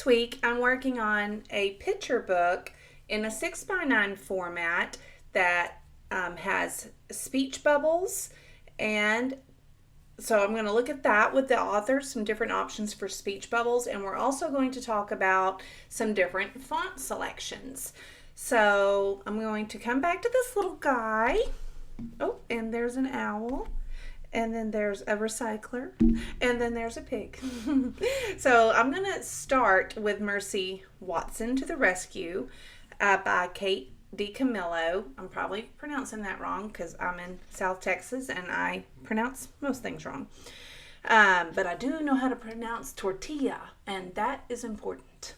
this week I'm working on a picture book in a 6x9 format that has speech bubbles, and so I'm going to look at that with the author, some different options for speech bubbles, and we're also going to talk about some different font selections. So I'm going to come back to this little guy. Oh, and there's an owl. And then there's a recycler. And then there's a pig. So I'm going to start with Mercy Watson to the Rescue by Kate DiCamillo. I'm probably pronouncing that wrong because I'm in South Texas and I pronounce most things wrong. But I do know how to pronounce tortilla, and that is important.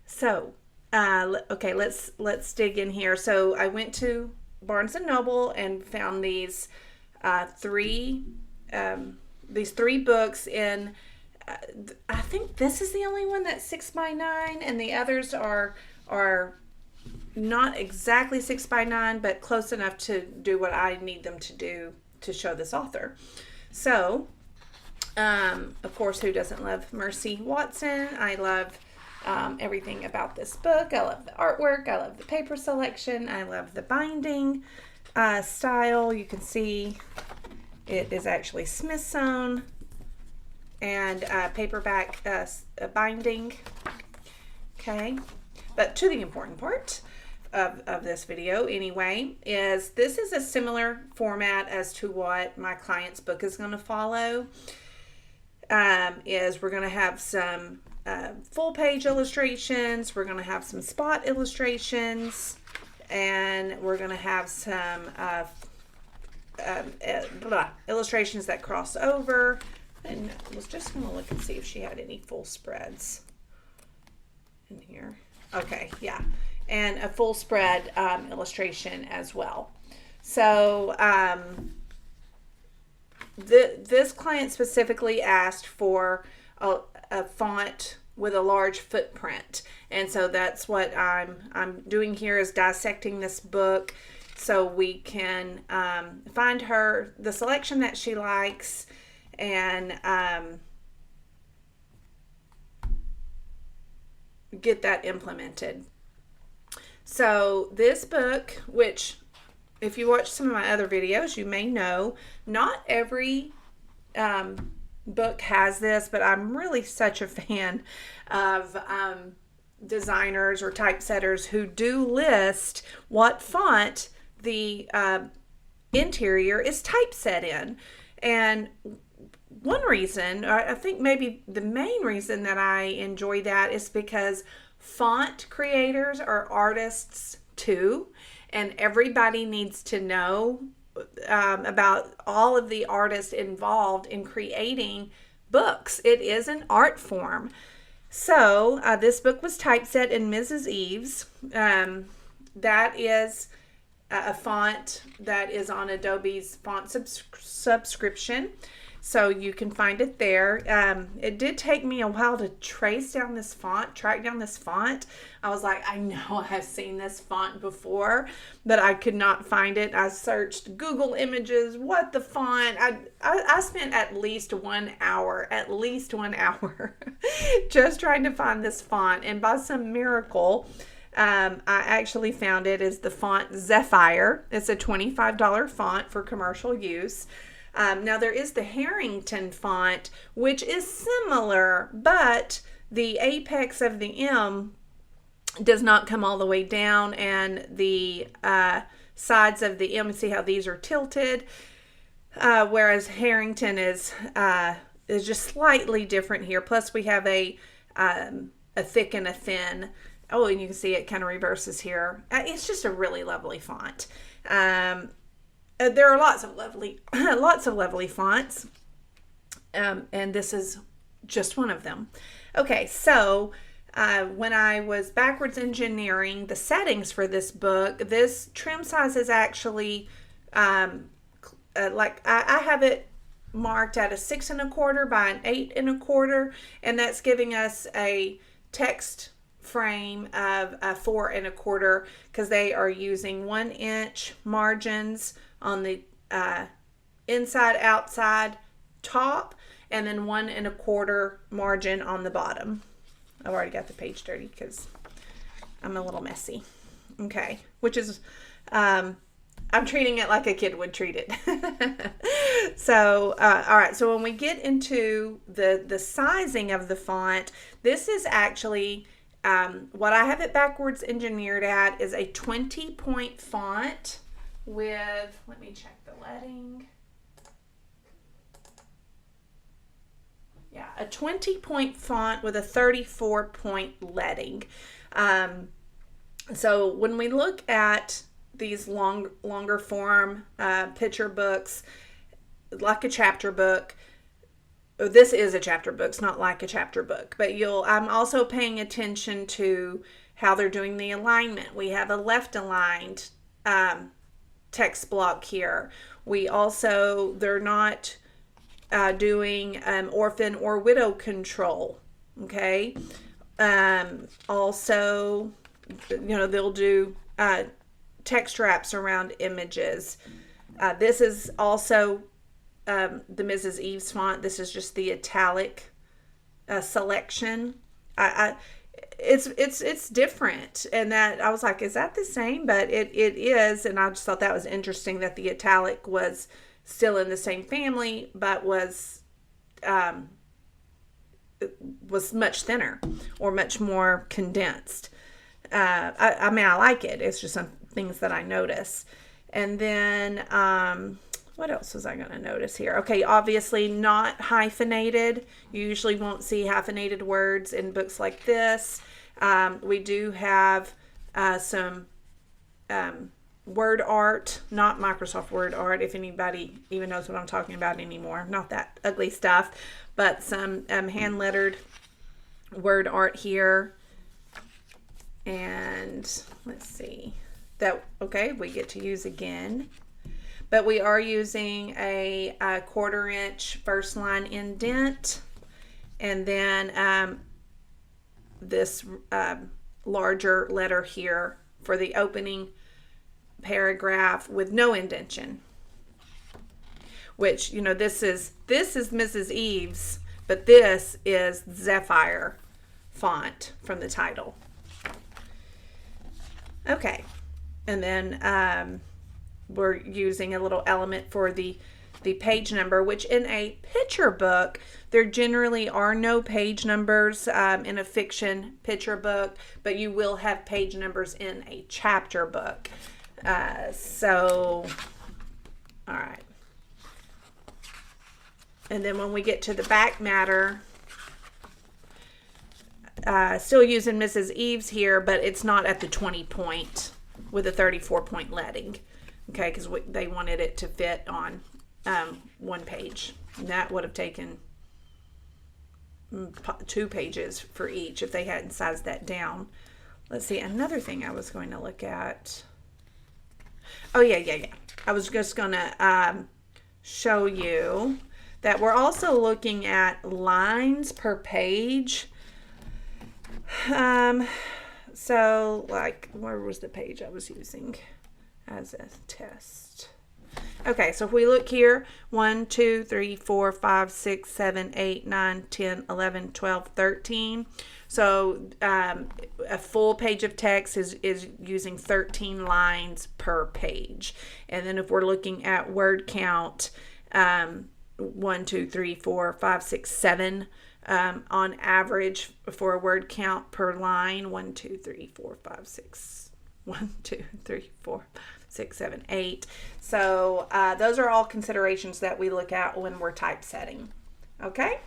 So, okay, let's dig in here. So I went to Barnes and Noble and found these three books in. I think this is the only one that's 6x9, and the others are not exactly 6x9, but close enough to do what I need them to do to show this author. So, of course, who doesn't love Mercy Watson? I love everything about this book. I love the artwork. I love the paper selection. I love the binding style. You can see it is actually Smith sewn and paperback binding. Okay, but to the important part of this video anyway, is this is a similar format as to what my client's book is going to follow. Is we're going to have some full page illustrations, we're going to have some spot illustrations, and we're going to have some illustrations that cross over. And I was just going to look and see if she had any full spreads in here. Okay, yeah. And a full spread illustration as well. So this client specifically asked for a font with a large footprint, and so that's what I'm doing here, is dissecting this book so we can find her the selection that she likes and get that implemented. So this book, which if you watch some of my other videos, you may know, not every book has this, but I'm really such a fan of designers or typesetters who do list what font the interior is typeset in. And one reason, I think maybe the main reason that I enjoy that, is because font creators are artists too, and everybody needs to know about all of the artists involved in creating books. It is an art form. So this book was typeset in Mrs. Eves. That is a font that is on Adobe's font subscription. So you can find it there. It did take me a while to track down this font. I was like, I know I've seen this font before, but I could not find it. I searched Google Images, what the font. I spent at least 1 hour just trying to find this font. And by some miracle, I actually found it as the font Zephyr. It's a $25 font for commercial use. Now there is the Harrington font, which is similar, but the apex of the M does not come all the way down, and the sides of the M, see how these are tilted, whereas Harrington is just slightly different here. Plus we have a thick and a thin. Oh, and you can see it kind of reverses here. It's just a really lovely font. There are lots of lovely fonts, and this is just one of them. Okay, so when I was backwards engineering the settings for this book, this trim size is actually like I have it marked at a 6 1/4 by an 8 1/4, and that's giving us a text frame of a 4 1/4 because they are using 1-inch margins on the inside, outside, top, and then 1 1/4 margin on the bottom. I've already got the page dirty because I'm a little messy. Okay, which is, I'm treating it like a kid would treat it. So, all right, so when we get into the sizing of the font, this is actually, what I have it backwards engineered at is a 20-point font with, let me check the leading. Yeah, a 20-point font with a 34-point leading. So when we look at these longer form picture books, like a chapter book, this is a chapter book, it's not like a chapter book, but I'm also paying attention to how they're doing the alignment. We have a left aligned text block here. They're not doing orphan or widow control. Okay. Also, they'll do text wraps around images. This is also the Mrs. Eve's font. This is just the italic selection. It's different, and that I was like, is that the same? But it is, and I just thought that was interesting that the italic was still in the same family, but was much thinner or much more condensed. I mean, I like it. It's just some things that I notice. And then, what else was I going to notice here? Okay, obviously not hyphenated. You usually won't see hyphenated words in books like this. We do have some word art, not Microsoft Word art, if anybody even knows what I'm talking about anymore. Not that ugly stuff, but some hand-lettered word art here. And let's see. We get to use again. But we are using a 1/4 inch first line indent. And then this larger letter here for the opening paragraph with no indentation. Which, this is Mrs. Eve's, but this is Zephyr font from the title. Okay. And then we're using a little element for the page number, which in a picture book, there generally are no page numbers in a fiction picture book, but you will have page numbers in a chapter book. All right. And then when we get to the back matter, still using Mrs. Eve's here, but it's not at the 20 point with a 34 point leading. Okay, because they wanted it to fit on one page. And that would have taken 2 pages for each if they hadn't sized that down. Let's see, another thing I was going to look at. Oh, yeah. I was just going to show you that we're also looking at lines per page. So, like, where was the page I was using as a test? Okay, so if we look here, 1, 2, 3, 4, 5, 6, 7, 8, 9, 10, 11, 12, 13. So a full page of text is using 13 lines per page. And then if we're looking at word count, 1, 2, 3, 4, 5, 6, 7 on average for a word count per line. 1, 2, 3, 4, 5, 6. 1, 2, 3, 4, 6, 7, 8. So those are all considerations that we look at when we're typesetting. Okay.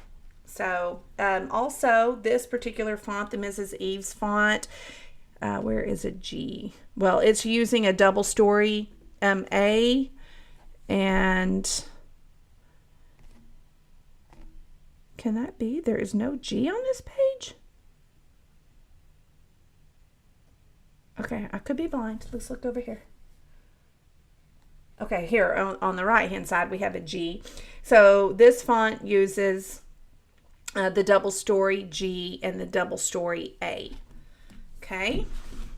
So also this particular font, the Mrs. Eve's font, where is it? G? Well, it's using a double story A, and can that be? There is no G on this page? Okay, I could be blind. Let's look over here. Okay, here on the right hand side we have a G. So this font uses the double story G and the double story A. Okay,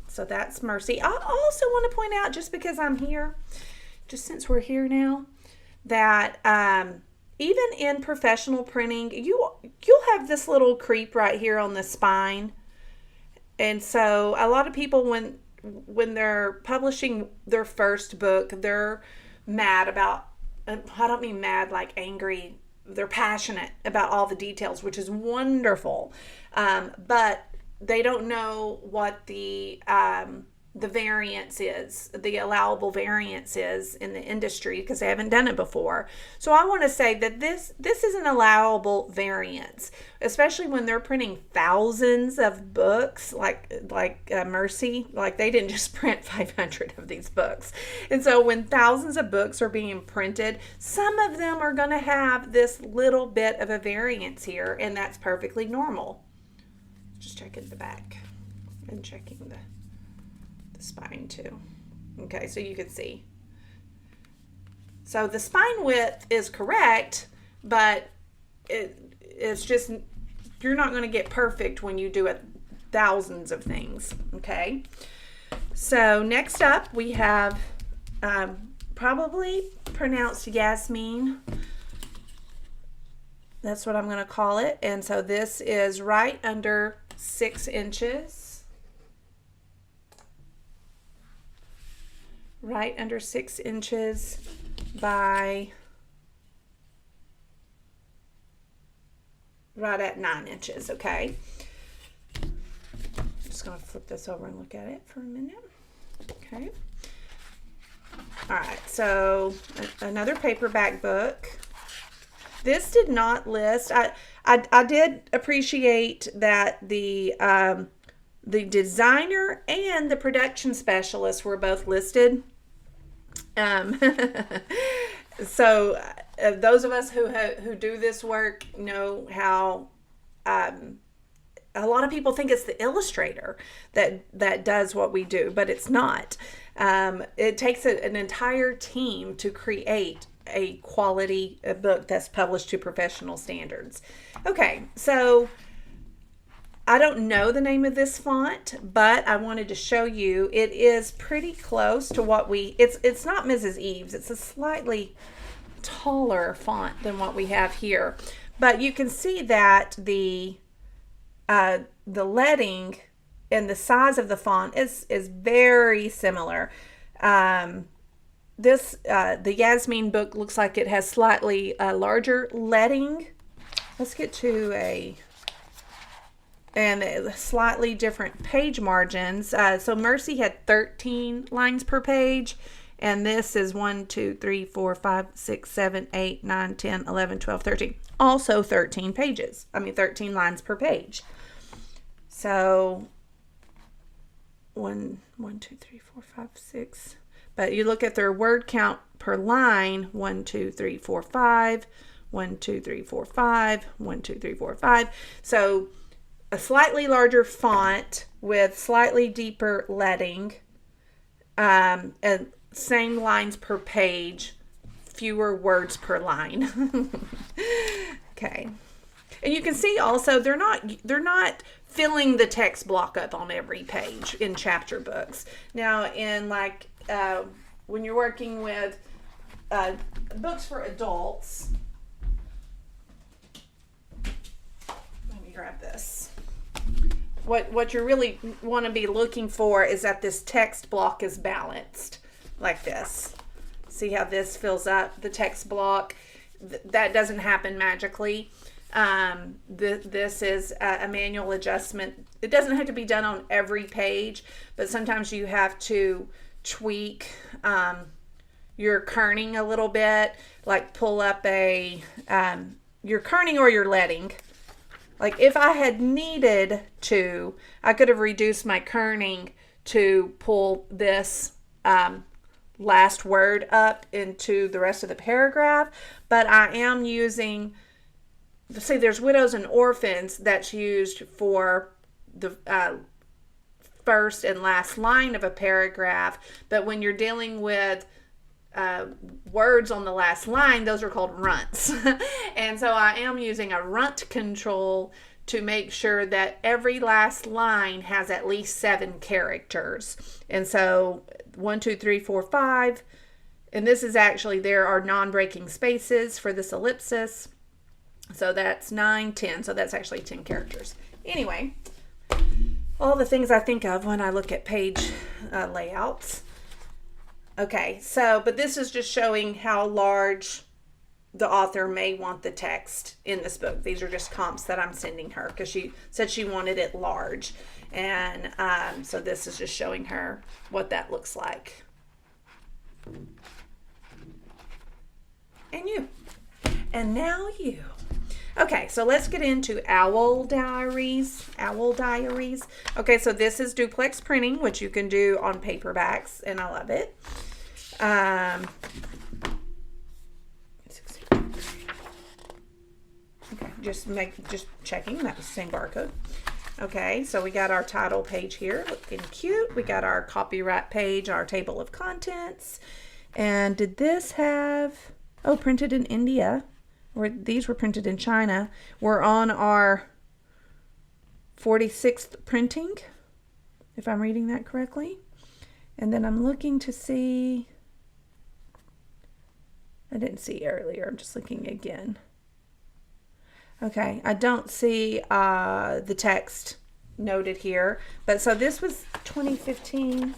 so that's Mercy. I also want to point out, just because I'm here, just since we're here now, that even in professional printing, you'll have this little creep right here on the spine. And so a lot of people, when they're publishing their first book, they're mad about, I don't mean mad like angry, they're passionate about all the details, which is wonderful. But they don't know what the variance is, the allowable variance is in the industry, because they haven't done it before. So I want to say that this is an allowable variance, especially when they're printing thousands of books, like Mercy. Like, they didn't just print 500 of these books. And so when thousands of books are being printed, some of them are going to have this little bit of a variance here, and that's perfectly normal. Just checking the back and checking the spine too. Okay, so you can see. So the spine width is correct, but it's just, you're not going to get perfect when you do it thousands of things. Okay, so next up we have probably pronounced Yasmin. That's what I'm going to call it. And so this is right under 6 inches. Right under 6 inches by right at 9 inches, okay? I'm just going to flip this over and look at it for a minute. Okay. All right, so another paperback book. This did not list. I did appreciate that the designer and the production specialist were both listed. So those of us who do this work know how a lot of people think it's the illustrator that does what we do, but it's not. It takes an entire team to create a quality book that's published to professional standards. Okay, so I don't know the name of this font, but I wanted to show you. It is pretty close to what it's not Mrs. Eve's. It's a slightly taller font than what we have here. But you can see that the leading and the size of the font is very similar. The Yasmin book looks like it has slightly larger leading. Let's get to and slightly different page margins. So Mercy had 13 lines per page, and this is 1, 2, 3, 4, 5, 6, 7, 8, 9, 10, 11, 12, 13. Also 13 pages. 13 lines per page. So 1, 2, 3, 4, 5, 6. But you look at their word count per line, 1, 2, 3, 4, 5, 1, 2, 3, 4, 5, 1, 2, 3, 4, 5. So a slightly larger font with slightly deeper leading, and same lines per page, fewer words per line. Okay. And you can see also they're not filling the text block up on every page in chapter books. Now in when you're working with books for adults, let me grab this. What you really want to be looking for is that this text block is balanced like this. See how this fills up the text block? That doesn't happen magically. This is a manual adjustment. It doesn't have to be done on every page, but sometimes you have to tweak your kerning a little bit, like pull up your kerning or your leading. Like if I had needed to, I could have reduced my kerning to pull this last word up into the rest of the paragraph, but I am using, see, there's widows and orphans that's used for the first and last line of a paragraph, but when you're dealing with words on the last line, those are called runts. And so I am using a runt control to make sure that every last line has at least 7 characters. And so 1, 2, 3, 4, 5 And this is actually, there are non-breaking spaces for this ellipsis. So that's 9, 10. So that's actually 10 characters. Anyway, all the things I think of when I look at page layouts. Okay, so, but this is just showing how large the author may want the text in this book. These are just comps that I'm sending her because she said she wanted it large. And so this is just showing her what that looks like. And you. And now you. Okay, so let's get into Owl Diaries. Owl Diaries. Okay, so this is duplex printing, which you can do on paperbacks, and I love it. Okay, just checking. That was the same barcode. Okay, so we got our title page here, looking cute. We got our copyright page, our table of contents. And did this have, oh, printed in India? Or these were printed in China. We're on our 46th printing, if I'm reading that correctly. And then I'm looking to see, I didn't see earlier, I'm just looking again. Okay, I don't see the text noted here. But so this was 2015.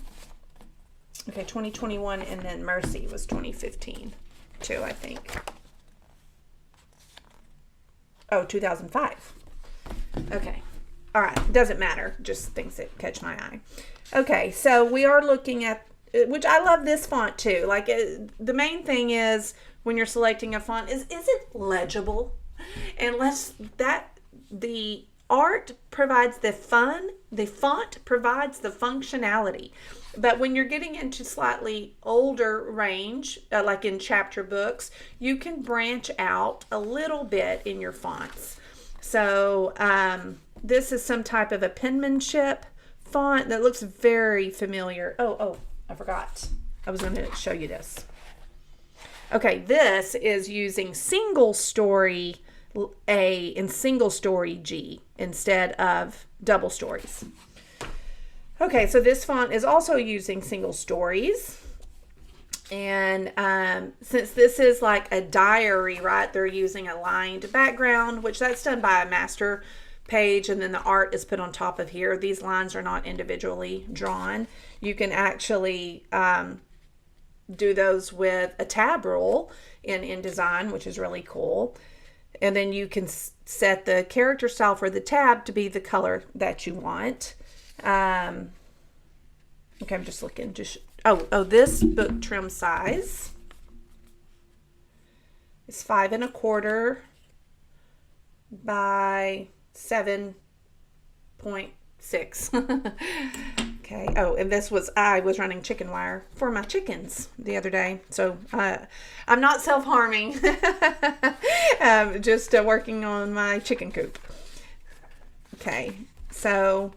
Okay, 2021, and then Mercy was 2015 too, I think. Oh, 2005. Okay. All right. Doesn't matter. Just things that catch my eye. Okay. So we are looking at, which I love this font too. Like the main thing is when you're selecting a font is it legible? Unless the art provides the fun, the font provides the functionality. But when you're getting into slightly older range, like in chapter books, you can branch out a little bit in your fonts. So this is some type of a penmanship font that looks very familiar. Oh, I forgot. I was going to show you this. Okay, this is using single story A and single story G instead of double stories. Okay, so this font is also using single stories. And since this is like a diary, right, they're using a lined background, which that's done by a master page, and then the art is put on top of here. These lines are not individually drawn. You can actually do those with a tab rule in InDesign, which is really cool. And then you can set the character style for the tab to be the color that you want. Okay, I'm just looking. This book trim size is 5 1/4 by 7.6. Okay. Oh, and I was running chicken wire for my chickens the other day. So I'm not self-harming. Just working on my chicken coop. Okay. So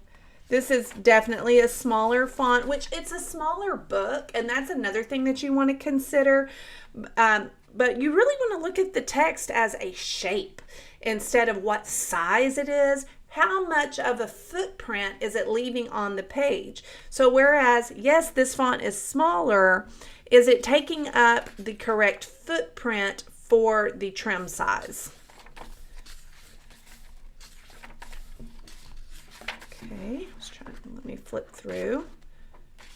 this is definitely a smaller font, which it's a smaller book. And that's another thing that you want to consider. But you really want to look at the text as a shape instead of what size it is. How much of a footprint is it leaving on the page? So whereas, yes, this font is smaller, is it taking up the correct footprint for the trim size? Okay, let me flip through.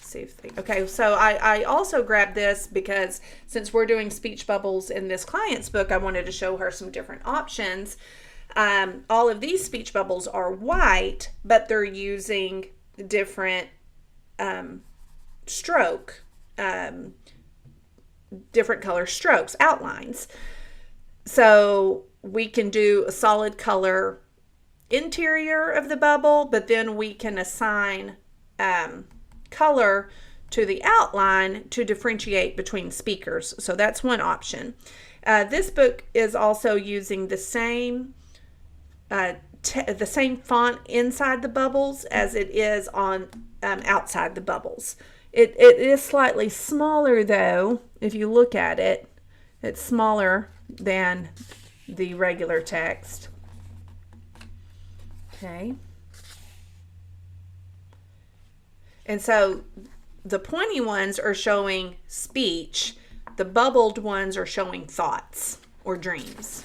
See if okay, so I also grabbed this because since we're doing speech bubbles in this client's book, I wanted to show her some different options. All of these speech bubbles are white, but they're using different different color strokes, outlines. So we can do a solid color interior of the bubble, but then we can assign color to the outline to differentiate between speakers. So that's one option. This book is also using the same font inside the bubbles as it is on outside the bubbles. It is slightly smaller though. If you look at it, it's smaller than the regular text. Okay. And so the pointy ones are showing speech. The bubbled ones are showing thoughts or dreams.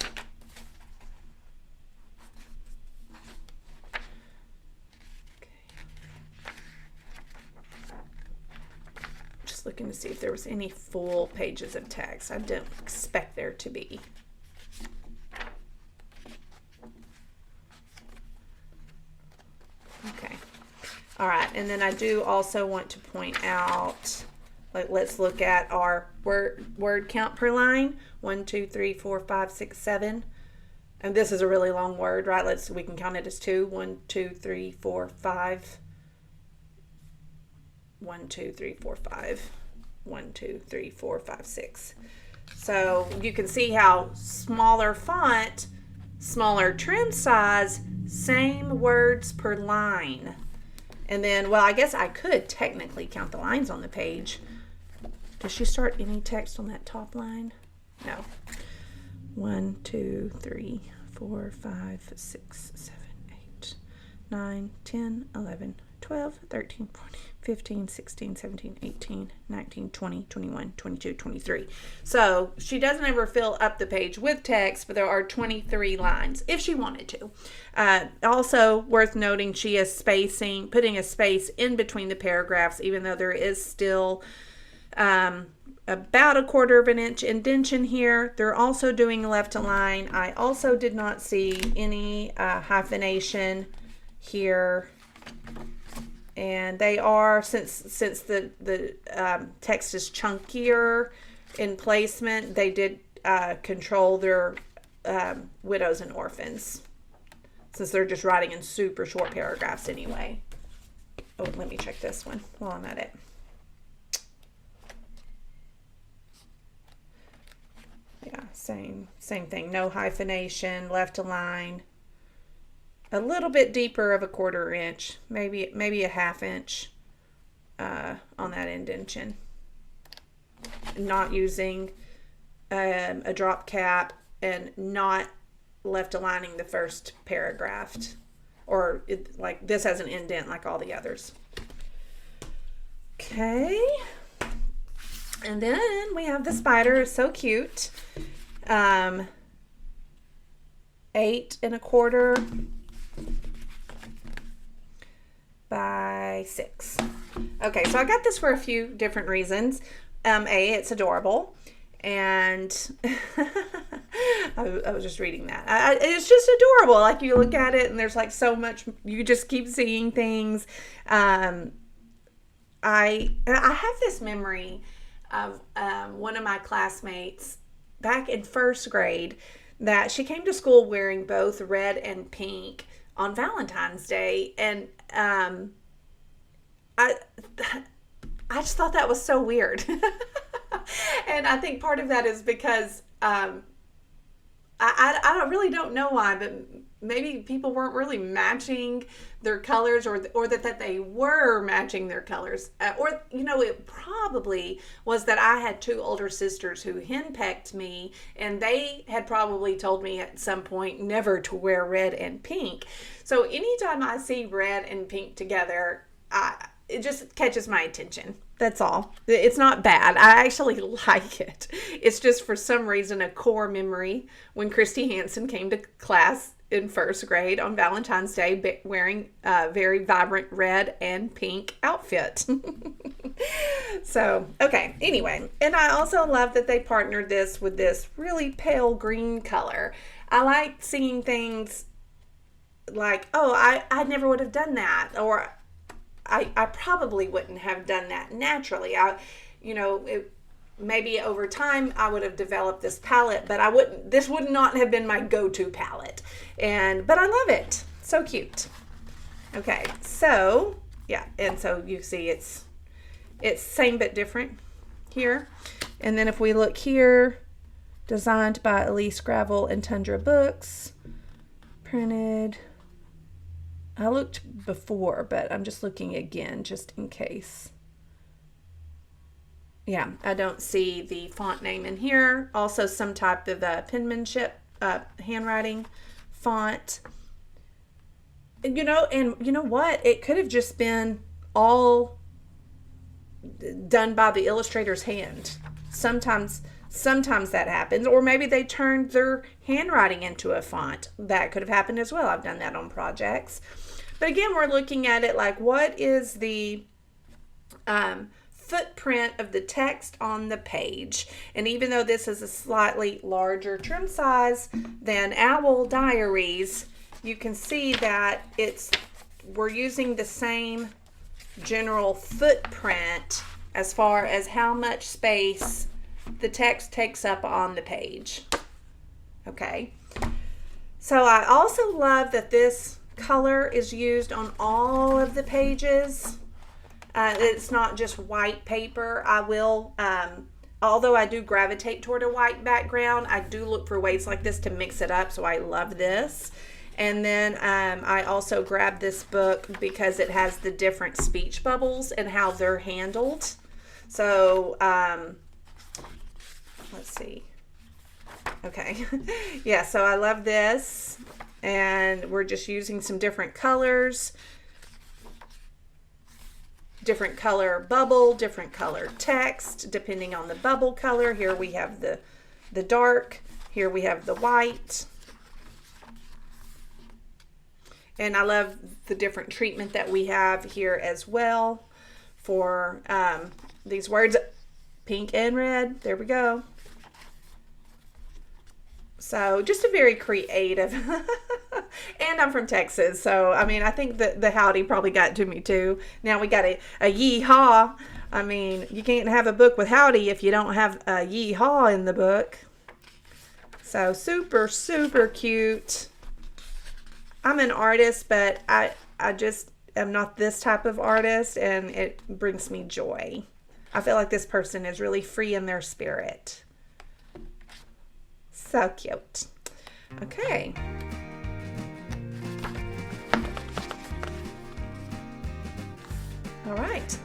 Just looking to see if there was any full pages of text. I don't expect there to be. Okay. All right, and then I do also want to point out, like, let's look at our word count per line. 1, 2, 3, 4, 5, 6, 7. And this is a really long word, right? We can count it as 2. 1, 2, 3, 4, 5. 1, 2, 3, 4, 5. 1, 2, 3, 4, 5, 6. So you can see how smaller font, smaller trim size, same words per line. And then, well, I guess I could technically count the lines on the page. Does she start any text on that top line? No. 1, 2, 3, 4, 5, 6, 7, 8, 9, 10, 11, 12, 13, 14, 15, 16, 17, 18, 19, 20, 21, 22, 23. So she doesn't ever fill up the page with text, but there are 23 lines if she wanted to. Also worth noting, she is putting a space in between the paragraphs, even though there is still about 1/4 inch indentation here. They're also doing left align. I also did not see any hyphenation here. And they are, since the text is chunkier in placement, they did control their widows and orphans, since they're just writing in super short paragraphs anyway. Oh, let me check this one while I'm at it. Yeah, same thing. No hyphenation, left align. A little bit deeper of 1/4 inch, maybe a 1/2 inch on that indentation. Not using a drop cap and not left aligning the first paragraph, or like this has an indent like all the others. Okay, and then we have the spider. It's so cute. 8 1/4 by 6. Okay, so I got this for a few different reasons. It's adorable, and I was just reading that. It's just adorable. Like, you look at it and there's like so much, you just keep seeing things. I have this memory of one of my classmates back in 1st grade that she came to school wearing both red and pink on Valentine's Day, and I just thought that was so weird. And I think part of that is because I really don't know why, but maybe people weren't really matching their colors, or that they were matching their colors, or it probably was that I had 2 older sisters who henpecked me, and they had probably told me at some point never to wear red and pink. So anytime I see red and pink together, it just catches my attention. That's all. It's not bad. I actually like it. It's just, for some reason, a core memory when Christy Hansen came to class in 1st grade on Valentine's Day wearing a very vibrant red and pink outfit. So, okay. Anyway, and I also love that they partnered this with this really pale green color. I like seeing things like, oh, I never would have done that, or I probably wouldn't have done that naturally. Maybe over time I would have developed this palette, but this would not have been my go-to palette. But I love it. So cute. Okay, so yeah, and so you see it's same but different here. And then if we look here, designed by Elise Gravel and Tundra Books, printed. I looked before, but I'm just looking again just in case. Yeah, I don't see the font name in here. Also some type of penmanship, handwriting font. And you know what? It could have just been all done by the illustrator's hand. Sometimes that happens, or maybe they turned their handwriting into a font. That could have happened as well. I've done that on projects. But again, we're looking at it like, what is the footprint of the text on the page? And even though this is a slightly larger trim size than Owl Diaries, you can see that we're using the same general footprint as far as how much space the text takes up on the page. Okay, so I also love that this color is used on all of the pages. It's not just white paper. I will, although I do gravitate toward a white background, I do look for ways like this to mix it up, so I love this. And then I also grabbed this book because it has the different speech bubbles and how they're handled. So, let's see. Okay. Yeah, so I love this. And we're just using some different colors. Different color bubble, different color text, depending on the bubble color. Here we have the dark. Here we have the white. And I love the different treatment that we have here as well for these words, pink and red. There we go. So just a very creative. And I'm from Texas, so I mean, I think that the howdy probably got to me too. Now we got a yee-haw. I mean, you can't have a book with howdy if you don't have a yee-haw in the book. So super, super cute. I'm an artist, but I just am not this type of artist, and it brings me joy. I feel like this person is really free in their spirit. So cute. Okay. All right.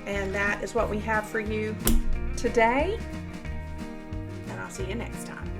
And that is what we have for you today. And I'll see you next time.